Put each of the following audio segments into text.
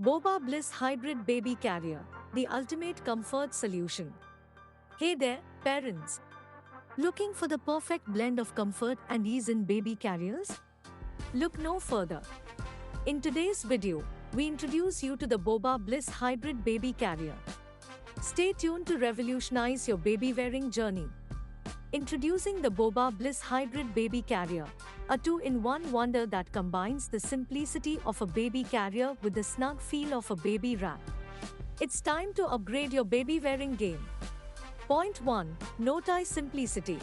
Boba Bliss Hybrid Baby Carrier, the ultimate comfort solution. Hey there, parents. Looking for the perfect blend of comfort and ease in baby carriers? Look no further. In today's video, we introduce you to the Boba Bliss Hybrid Baby Carrier. Stay tuned to revolutionize your baby wearing journey. Introducing the Boba Bliss Hybrid Baby Carrier, a two-in-one wonder that combines the simplicity of a baby carrier with the snug feel of a baby wrap. It's time to upgrade your baby wearing game. Point 1. No tie simplicity.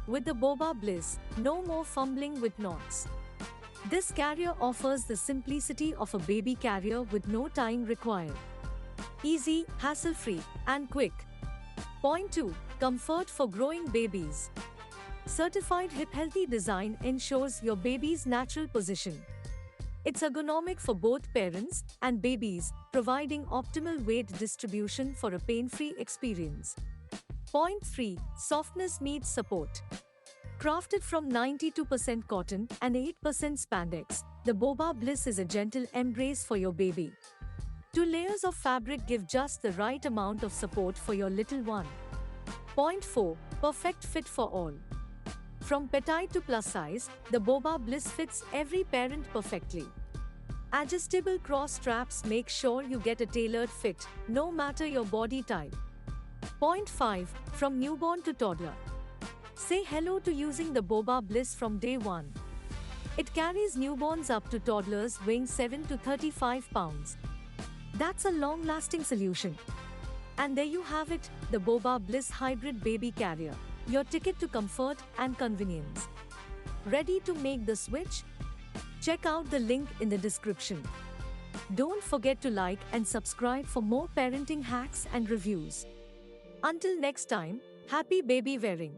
With the Boba Bliss, no more fumbling with knots. This carrier offers the simplicity of a baby carrier with no tying required. Easy, hassle-free, and quick. Point 2. Comfort for growing babies. Certified hip-healthy design ensures your baby's natural position. It's ergonomic for both parents and babies, providing optimal weight distribution for a pain-free experience. Point 3. Softness meets support. Crafted from 92% cotton and 8% spandex, the Boba Bliss is a gentle embrace for your baby. 2 layers of fabric give just the right amount of support for your little one. Point 4. Perfect fit for all. From petite to plus size, the Boba Bliss fits every parent perfectly. Adjustable cross straps make sure you get a tailored fit, no matter your body type. Point 5. From newborn to toddler. Say hello to using the Boba Bliss from day one. It carries newborns up to toddlers weighing 7 to 35 pounds. That's a long-lasting solution. And there you have it, the Boba Bliss Hybrid Baby Carrier, your ticket to comfort and convenience. Ready to make the switch? Check out the link in the description. Don't forget to like and subscribe for more parenting hacks and reviews. Until next time, happy baby wearing!